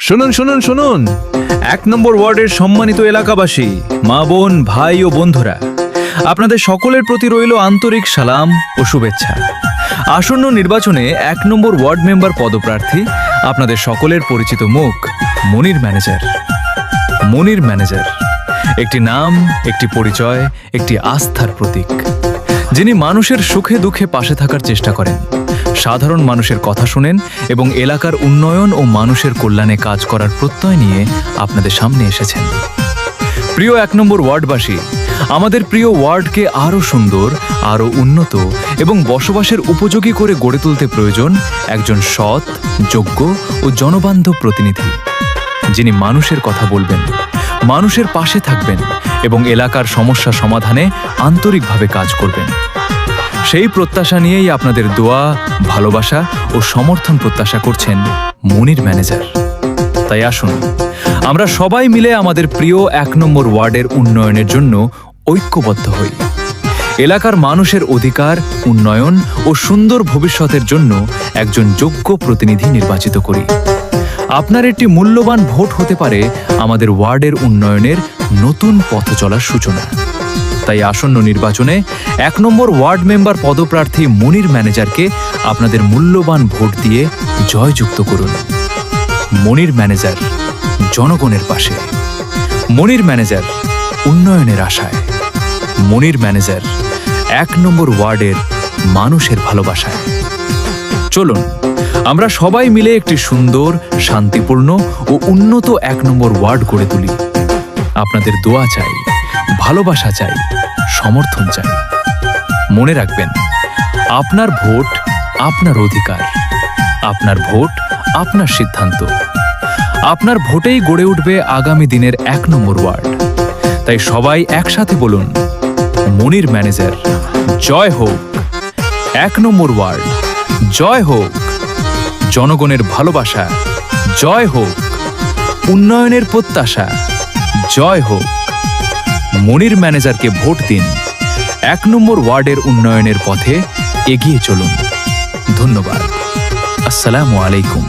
শুনুন শুনুন শুনুন, ১ নম্বর ওয়ার্ডের সম্মানিত এলাকাবাসী, মা বোন, ভাই ও বন্ধুরা, আপনাদের সকলের প্রতি রইল আন্তরিক সালাম ও শুভেচ্ছা। আসন্ন নির্বাচনে ১ নম্বর ওয়ার্ড মেম্বার পদপ্রার্থী আপনাদের সকলের পরিচিত মুখ মনির ম্যানেজার। মনির ম্যানেজার একটি নাম, একটি পরিচয়, একটি আস্থার প্রতীক, যিনি মানুষের সুখে দুঃখে পাশে থাকার চেষ্টা করেন, সাধারণ মানুষের কথা শুনেন এবং এলাকার উন্নয়ন ও মানুষের কল্যাণে কাজ করার প্রত্যয় নিয়ে আপনাদের সামনে এসেছেন। প্রিয় ১ নম্বর ওয়ার্ডবাসী, আমাদের প্রিয় ওয়ার্ডকে আরও সুন্দর, আরও উন্নত এবং বসবাসের উপযোগী করে গড়ে তুলতে প্রয়োজন একজন সৎ, যোগ্য ও জনবান্ধব প্রতিনিধি, যিনি মানুষের কথা বলবেন, মানুষের পাশে থাকবেন এবং এলাকার সমস্যা সমাধানে আন্তরিকভাবে কাজ করবেন। সেই প্রত্যাশা নিয়েই আপনাদের দোয়া, ভালোবাসা ও সমর্থন প্রত্যাশা করছেন মনির ম্যানেজার। তাই আসুন আমরা সবাই মিলে আমাদের প্রিয় ১ নম্বর ওয়ার্ডের উন্নয়নের জন্য ঐক্যবদ্ধ হই। এলাকার মানুষের অধিকার, উন্নয়ন ও সুন্দর ভবিষ্যতের জন্য একজন যোগ্য প্রতিনিধি নির্বাচিত করি। আপনার একটি মূল্যবান ভোট হতে পারে আমাদের ওয়ার্ডের উন্নয়নের নতুন পথ চলার সূচনা। তাই আসন্ন নির্বাচনে ১ নম্বর ওয়ার্ড মেম্বার পদপ্রার্থী মনির ম্যানেজারকে আপনাদের মূল্যবান ভোট দিয়ে জয়যুক্ত করুন। মনির ম্যানেজার, জনগণের পাশে। মনির ম্যানেজার, উন্নয়নের আশায়। মনির ম্যানেজার, ১ নম্বর ওয়ার্ডের মানুষের ভালোবাসায়। চলুন আমরা সবাই মিলে একটি সুন্দর, শান্তিপূর্ণ ও উন্নত ১ নম্বর ওয়ার্ড গড়ে তুলি। আপনাদের দোয়া চাই, ভালোবাসা চাই, সমর্থন চাই। মনে রাখবেন, আপনার ভোট আপনার অধিকার, আপনার ভোট আপনার সিদ্ধান্ত। আপনার ভোটেই গড়ে উঠবে আগামী দিনের ১ নম্বর ওয়ার্ড। তাই সবাই একসাথে বলুন, মনির ম্যানেজার জয় হোক, ১ নম্বর ওয়ার্ড জয় হোক, জনগণের ভালোবাসা জয় হোক, উন্নয়নের প্রত্যাশা জয় হোক। মনির ম্যানেজারকে ভোট দিন। ১ নম্বর ওয়ার্ডের উন্নয়নের পথে এগিয়ে চলুন। ধন্যবাদ। আসসালামু আলাইকুম।